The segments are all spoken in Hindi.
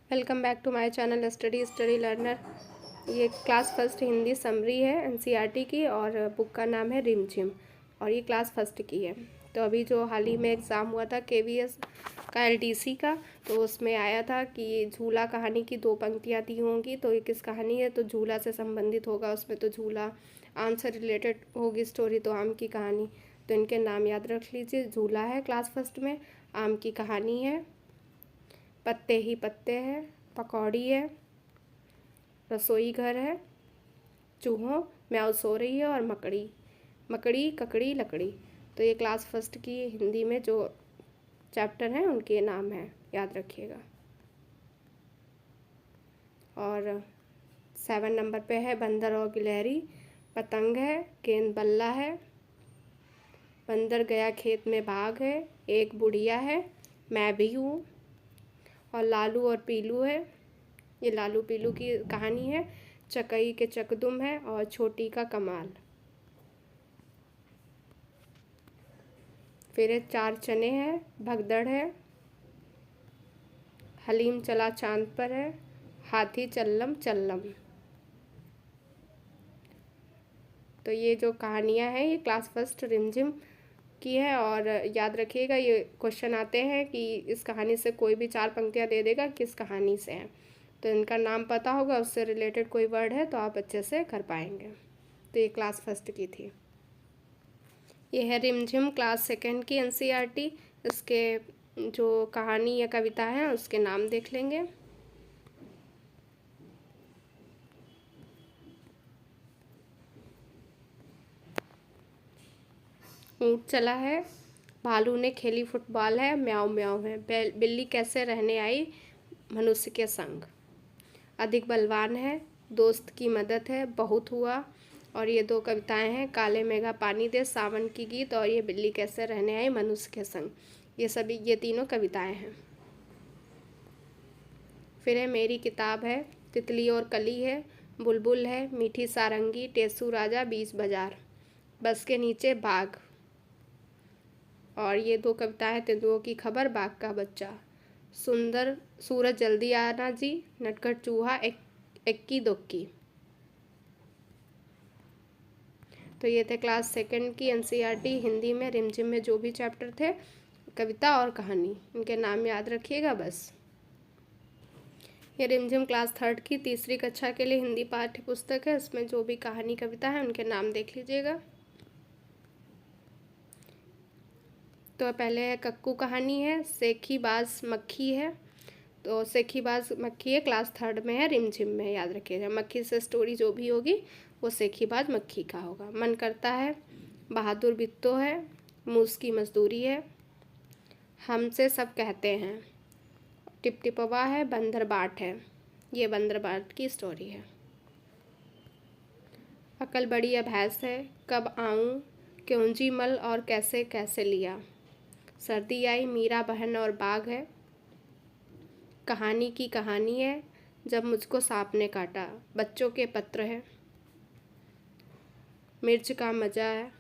Welcome back to my channel study learner. ये क्लास फर्स्ट हिंदी समरी है एनसीईआरटी की और बुक का नाम है रिमझिम और ये क्लास फर्स्ट की है। तो अभी जो हाल ही में एग्ज़ाम हुआ था केवीएस का एलडीसी का, तो उसमें आया था कि झूला कहानी की 2 पंक्तियाँ दी होंगी। तो ये किस कहानी है, तो झूला से संबंधित होगा उसमें। तो झूला आम से रिलेटेड होगी स्टोरी, तो आम की कहानी। तो इनके नाम याद रख लीजिए। झूला है क्लास फर्स्ट में, आम की कहानी है, पत्ते ही पत्ते हैं, पकौड़ी है, रसोई घर है, चूहों म्याऊ सो रही है और मकड़ी मकड़ी ककड़ी लकड़ी। तो ये क्लास फर्स्ट की हिंदी में जो चैप्टर हैं उनके नाम हैं, याद रखिएगा। और 7 नंबर पे है बंदर और गिलहरी, पतंग है, गेंद बल्ला है, बंदर गया खेत में बाघ है, एक बुढ़िया है, मैं भी हूँ, और लालू और पीलू है। ये लालू पीलू की कहानी है। चकई के चकदुम है और छोटी का कमाल। फिर 4 चने हैं, भगदड़ है, हलीम चला चांद पर है, हाथी चल्लम चल्लम। तो ये जो कहानियाँ हैं ये क्लास फर्स्ट रिमझिम की है। और याद रखिएगा ये क्वेश्चन आते हैं कि इस कहानी से कोई भी 4 पंक्तियाँ दे देगा किस कहानी से है। तो इनका नाम पता होगा, उससे रिलेटेड कोई वर्ड है तो आप अच्छे से कर पाएंगे। तो ये क्लास फर्स्ट की थी। ये है रिमझिम क्लास सेकंड की एनसीईआरटी। इसके जो कहानी या कविता है उसके नाम देख लेंगे। ऊँट चला है, भालू ने खेली फुटबॉल है, म्याऊ म्याऊ है, बिल्ली कैसे रहने आई मनुष्य के संग, अधिक बलवान है, दोस्त की मदद है, बहुत हुआ। और ये 2 कविताएं हैं, काले मेघा पानी दे, सावन की गीत, और ये बिल्ली कैसे रहने आई मनुष्य के संग। ये तीनों कविताएं हैं। फिर है मेरी किताब है, तितली और कली है, बुलबुल है, मीठी सारंगी, टेसू राजा बीच बाजार, बस के नीचे बाघ। और ये 2 कविताएं, तेंदुओं की खबर, बाघ का बच्चा, सुंदर सूरज जल्दी आना जी, नटखट चूहा, एक्की दोक्की। तो ये थे क्लास सेकंड की एनसीईआरटी हिंदी में रिमझिम में जो भी चैप्टर थे, कविता और कहानी, इनके नाम याद रखिएगा बस। ये रिमझिम क्लास थर्ड की तीसरी कक्षा के लिए हिंदी पाठ्य पुस्तक है। इसमें जो भी कहानी कविता है उनके नाम देख लीजिएगा। तो पहले है कक्कू कहानी है, सेखी बाज मक्खी है। तो सेखी बाज मक्खी है, क्लास थर्ड में है, रिमझिम में, याद रखिएगा। मक्खी से स्टोरी जो भी होगी वो सेखी बाज मक्खी का होगा। मन करता है, बहादुर बित्तो है, मूस की मजदूरी है, हमसे सब कहते हैं, टिपटिपवा है, बंदर बाट है। ये बंदर बाट की स्टोरी है। अकल बड़ी है भैंस है, कब आऊँ, क्योंजी मल और कैसे कैसे लिया, सर्दी आई, मीरा बहन और बाघ है, कहानी की कहानी है, जब मुझको सांप ने काटा, बच्चों के पत्र है, मिर्च का मज़ा है,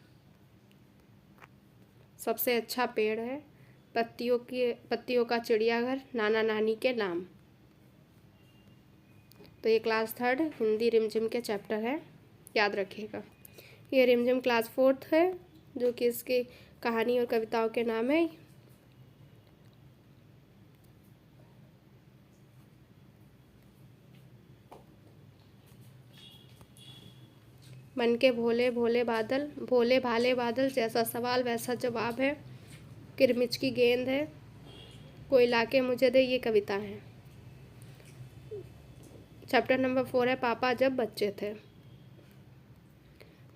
सबसे अच्छा पेड़ है, पत्तियों का चिड़ियाघर, नाना नानी के नाम। तो ये क्लास थर्ड हिंदी रिमझिम के चैप्टर है, याद रखिएगा। ये रिमझिम क्लास फोर्थ है, जो कि इसकी कहानी और कविताओं के नाम है। मन के भोले भोले बादल, भोले भाले बादल, जैसा सवाल वैसा जवाब है, किरमिच की गेंद है, कोई लाके मुझे दे। ये कविता है। चैप्टर नंबर 4 है पापा जब बच्चे थे।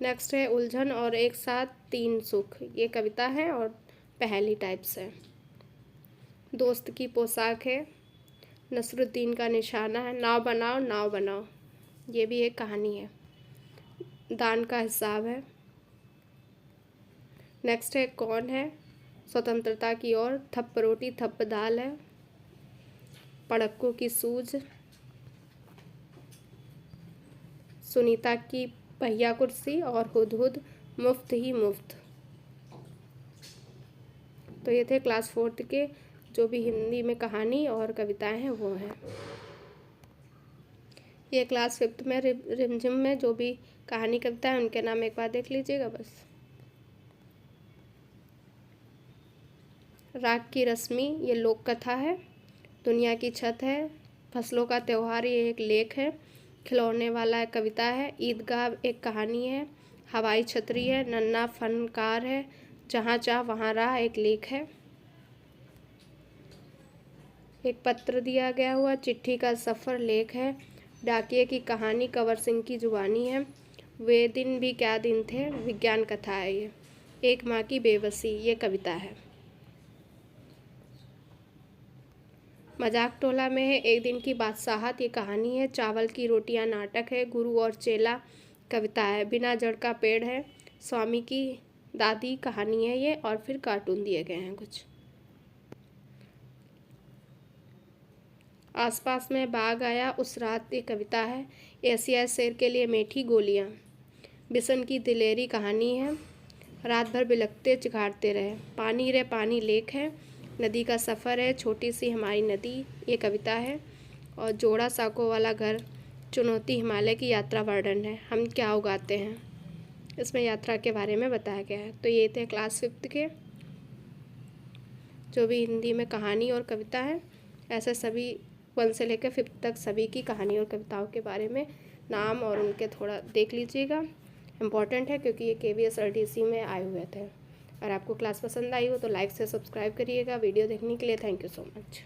नेक्स्ट है उलझन और एक साथ 3 सुख। ये कविता है और पहेली टाइप्स है। दोस्त की पोशाक है, नसरुद्दीन का निशाना है, नाव बनाओ नाव बनाओ। ये भी एक कहानी है। दान का हिसाब है। नेक्स्ट है कौन है, स्वतंत्रता की ओर, थप्प रोटी थप्प दाल है, पड़क्कों की सूझ, सुनीता की पहिया कुर्सी, और हुदहुद मुफ्त ही मुफ्त। तो ये थे क्लास फोर्थ के जो भी हिंदी में कहानी और कविताएं हैं वो हैं। ये क्लास 5th में रिमझिम में जो भी कहानी कविता है उनके नाम एक बार देख लीजिएगा बस। राग की रश्मि ये लोक कथा है। दुनिया की छत है। फसलों का त्यौहार ये एक लेख है। खिलौने वाला एक कविता है। ईदगाह एक कहानी है। हवाई छतरी है। नन्हा फनकार है। जहाँ चाह वहाँ राह एक लेख है। एक पत्र दिया गया हुआ चिट्ठी का सफ़र लेख है। डाकिये की कहानी कंवर सिंह की जुबानी है। वे दिन भी क्या दिन थे विज्ञान कथा है ये। एक माँ की बेबसी ये कविता है। मजाक टोला में है एक दिन की बादशाहत ये कहानी है। चावल की रोटियां नाटक है। गुरु और चेला कविता है। बिना जड़ का पेड़ है। स्वामी की दादी कहानी है ये। और फिर कार्टून दिए गए हैं कुछ। आसपास में बाघ आया उस रात ये कविता है। एशिया शेर के लिए मीठी गोलियां बिशन की दिलेरी कहानी है। रात भर बिलखते चिघाड़ते रहे। पानी रे पानी लेख है। नदी का सफ़र है। छोटी सी हमारी नदी ये कविता है। और जोड़ा साकों वाला घर चुनौती हिमालय की यात्रा वर्णन है। हम क्या उगाते हैं इसमें यात्रा के बारे में बताया गया है। तो ये थे क्लास 5th के जो भी हिंदी में कहानी और कविता है। ऐसे सभी 1 से लेकर 5th तक सभी की कहानी और कविताओं के बारे में नाम और उनके थोड़ा देख लीजिएगा। इम्पॉर्टेंट है क्योंकि ये KVS RTC में आए हुए थे। अगर आपको क्लास पसंद आई हो तो लाइक से सब्सक्राइब करिएगा। वीडियो देखने के लिए थैंक यू सो मच।